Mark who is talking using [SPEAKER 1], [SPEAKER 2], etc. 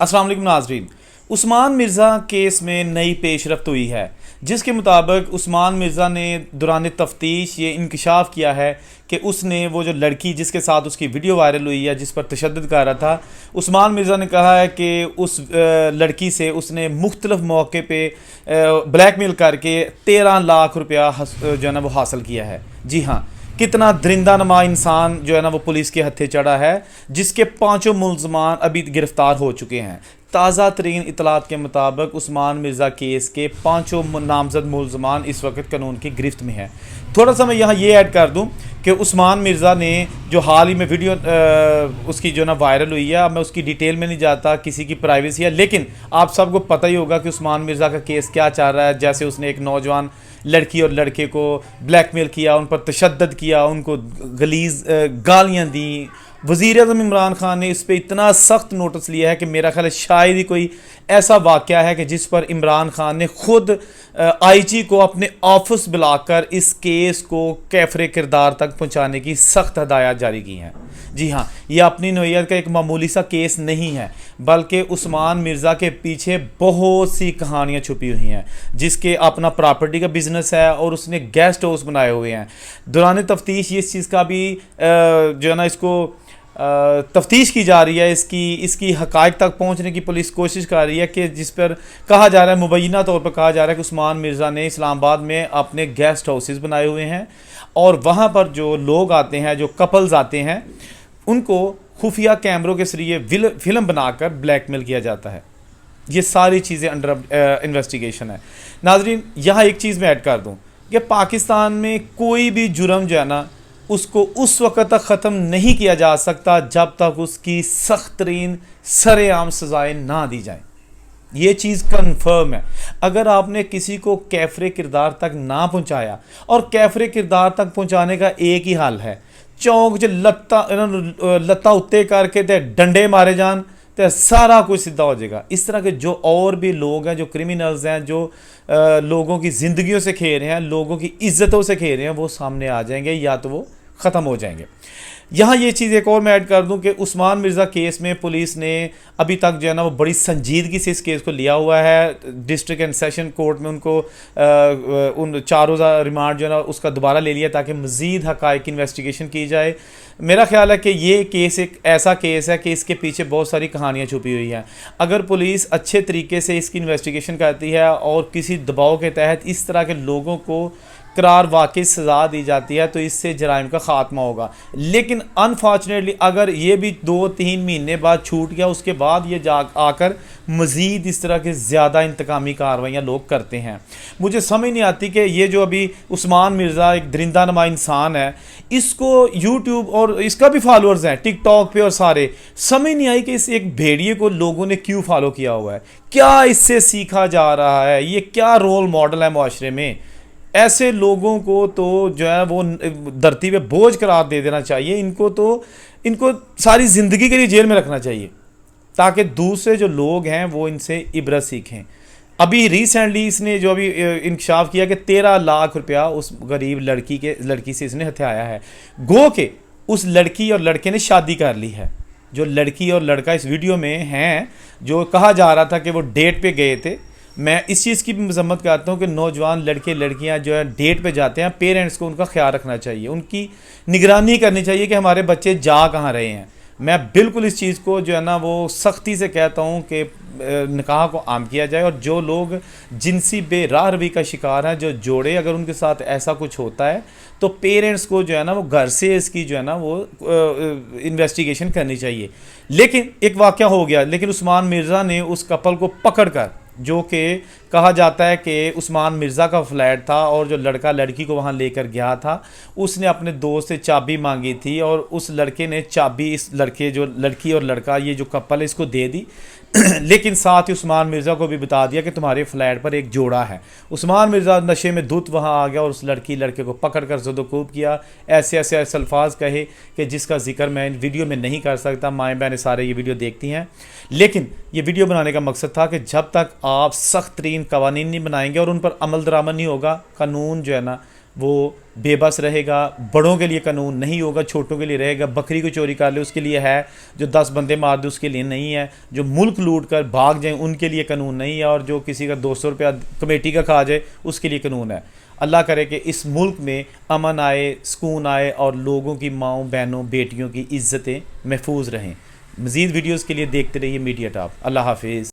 [SPEAKER 1] अस्सलाम वालेकुम नाज़रीन। उस्मान मिर्ज़ा केस में नई पेशरफ्त हुई है, जिसके मुताबिक उस्मान मिर्ज़ा ने दौरान तफ्तीश ये इंकशाफ किया है कि उसने वो जो लड़की जिसके साथ उसकी वीडियो वायरल हुई है, जिस पर तशद्दुद कर रहा था, उस्मान मिर्ज़ा ने कहा है कि उस लड़की से उसने मुख्तलिफ मौके पे ब्लैकमेल करके 13 लाख रुपया जो है ना वो हासिल किया है। जी हाँ, कितना दरिंदा नमा इंसान जो है ना वो पुलिस के हत्थे चढ़ा है, जिसके 5 मुलजमान अभी गिरफ्तार हो चुके हैं। ताज़ा तरीन इतलात के मुताबिक उस्मान मिर्ज़ा केस के 5 नामजद मुलजमान इस वक्त कानून की गिरफ्त में है। थोड़ा सा मैं यहाँ ये ऐड कर दूँ कि उस्मान मिर्ज़ा ने जो हाल ही में वीडियो उसकी जो ना वायरल हुई है, अब मैं उसकी डिटेल में नहीं जाता, किसी की प्राइवेसी है, लेकिन आप सबको पता ही होगा कि उस्मान मिर्ज़ा का केस क्या चल रहा है। जैसे उसने एक नौजवान लड़की और लड़के को ब्लैकमेल किया, उन पर तशद्दुद किया, उनको गलीज़ गालियाँ दी। वज़ीर-ए-आज़म इमरान खान ने इस पर इतना सख्त नोटिस लिया है कि मेरा ख्याल है शायद ही कोई ऐसा वाक़या है कि जिस पर इमरान खान ने ख़ुद आईजी को अपने ऑफिस बुलाकर इस केस को कैफ़रे किरदार तक पहुंचाने की सख्त हदायत जारी की हैं। जी हाँ, ये अपनी नौइयत का एक मामूली सा केस नहीं है, बल्कि उस्मान मिर्ज़ा के पीछे बहुत सी कहानियाँ छुपी हुई हैं, जिसके अपना प्रॉपर्टी का बिज़नेस है और उसने गेस्ट हाउस बनाए हुए हैं। दौरान तफ्तीश इस चीज़ का भी जो है ना इसको तफ्तीश की जा रही है, इसकी हक़ाइक़ तक पहुंचने की पुलिस कोशिश कर रही है, कि जिस पर कहा जा रहा है, मुबैना तौर पर कहा जा रहा है कि उस्मान मिर्ज़ा ने इस्लामाबाद में अपने गेस्ट हाउसेस बनाए हुए हैं और वहाँ पर जो लोग आते हैं, जो कपल्स आते हैं, उनको खुफिया कैमरों के जरिए फिल्म बनाकर ब्लैकमेल किया जाता है। ये सारी चीज़ें अंडर इन्वेस्टिगेशन है। नाज़रीन, यहाँ एक चीज़ मैं ऐड कर दूँ कि पाकिस्तान में कोई भी जुर्म जो है ना उसको उस वक्त तक ख़त्म नहीं किया जा सकता जब तक उसकी सख्त तरीन सरेआम सज़ाएँ ना दी जाएँ। ये चीज़ कन्फर्म है। अगर आपने किसी को कैफ़रे किरदार तक ना पहुँचाया, और कैफ़रे किरदार तक पहुँचाने का एक ही हल है, चौंक च लत्ता उत्ते करके ते डंडे मारे जान तो सारा कुछ सीधा हो जाएगा। इस तरह के जो और भी लोग हैं, जो क्रिमिनल्स हैं, जो लोगों की ज़िंदगियों से खेल रहे हैं, लोगों की इज्जतों से खेल रहे हैं, वो सामने आ जाएंगे या तो वो ख़त्म हो जाएंगे। यहाँ ये चीज़ एक और मैं ऐड कर दूं कि उस्मान मिर्ज़ा केस में पुलिस ने अभी तक जो है ना वो बड़ी संजीदगी से इस केस को लिया हुआ है। डिस्ट्रिक्ट एंड सेशन कोर्ट में उनको उन 4 रोज़ा रिमांड जो है ना उसका दोबारा ले लिया, ताकि मज़ीद हक़ाइक़ इन्वेस्टिगेशन की जाए। मेरा ख्याल है कि ये केस एक ऐसा केस है कि इसके पीछे बहुत सारी कहानियाँ छुपी हुई हैं। अगर पुलिस अच्छे तरीके से इसकी इन्वेस्टिगेशन करती है और किसी दबाव के तहत इस तरह के लोगों को करार वाकई सज़ा दी जाती है, तो इससे जराइम का ख़ात्मा होगा। लेकिन अनफॉर्चुनेटली अगर ये भी 2-3 महीने बाद छूट गया, उसके बाद ये आकर मज़ीद इस तरह के ज़्यादा इंतकामी कार्रवाइयाँ लोग करते हैं। मुझे समझ नहीं आती कि ये जो अभी उस्मान मिर्ज़ा एक दरिंदा नमा इंसान है, इसको यूट्यूब और इसका भी फॉलोअर्स हैं टिकटॉक पे और सारे, समझ नहीं आई कि इस एक भेड़िए को लोगों ने क्यों फॉलो किया हुआ है। क्या इससे सीखा जा रहा है? ये क्या रोल मॉडल है माशरे में? ऐसे लोगों को तो जो है वो धरती पे बोझ करार दे देना चाहिए। इनको सारी ज़िंदगी के लिए जेल में रखना चाहिए, ताकि दूसरे जो लोग हैं वो इनसे इबरत सीखें। अभी रिसेंटली इसने जो अभी इंकशाफ किया कि 13 लाख रुपया उस गरीब लड़की से इसने हथियाया है। गो के उस लड़की और लड़के ने शादी कर ली है। जो लड़की और लड़का इस वीडियो में हैं, जो कहा जा रहा था कि वो डेट पे गए थे, मैं इस चीज़ की भी मजम्मत करता हूँ कि नौजवान लड़के लड़कियाँ जो है डेट पे जाते हैं, पेरेंट्स को उनका ख्याल रखना चाहिए, उनकी निगरानी करनी चाहिए कि हमारे बच्चे जा कहाँ रहे हैं। मैं बिल्कुल इस चीज़ को जो है ना वो सख्ती से कहता हूँ कि निकाह को आम किया जाए, और जो लोग जिनसी बेराहरवी का शिकार हैं, जो जोड़े, अगर उनके साथ ऐसा कुछ होता है तो पेरेंट्स को जो है ना वो घर से इसकी जो है ना वो इन्वेस्टिगेशन करनी चाहिए। लेकिन एक वाक़या हो गया, लेकिन उस्मान मिर्ज़ा ने उस कपल को पकड़ कर, जो कि कहा जाता है कि उस्मान मिर्ज़ा का फ्लैट था और जो लड़का लड़की को वहाँ लेकर गया था, उसने अपने दोस्त से चाबी मांगी थी और उस लड़के ने चाबी इस लड़के जो लड़की और लड़का ये जो कपल है इसको दे दी। लेकिन साथ ही उस्मान मिर्ज़ा को भी बता दिया कि तुम्हारे फ्लैट पर एक जोड़ा है। उस्मान मिर्ज़ा नशे में धुत वहाँ आ गया और उस लड़के को पकड़ कर ज़दोकूब किया। ऐसे अल्फाज कहे कि जिसका जिक्र मैं इन वीडियो में नहीं कर सकता। माएँ बहनें सारे ये वीडियो देखती हैं, लेकिन ये वीडियो बनाने का मकसद था कि जब तक आप सख्त तरीन कवानीन नहीं बनाएंगे और उन पर अमल दरामद नहीं होगा, कानून जो है ना वो बेबस रहेगा। बड़ों के लिए कानून नहीं होगा, छोटों के लिए रहेगा। बकरी को चोरी कर ले उसके लिए है, जो 10 बंदे मार दे उसके लिए नहीं है, जो मुल्क लूट कर भाग जाए उनके लिए कानून नहीं है, और जो किसी का 200 रुपया कमेटी का खा जाए उसके लिए कानून है। अल्लाह करे कि इस मुल्क में अमन आए, सुकून आए, और लोगों की माँओं बहनों बेटियों की इज़्ज़तें महफूज रहें। मज़ीद वीडियोज़ के लिए देखते रहिए मीडिया टॉप। अल्लाह हाफिज़।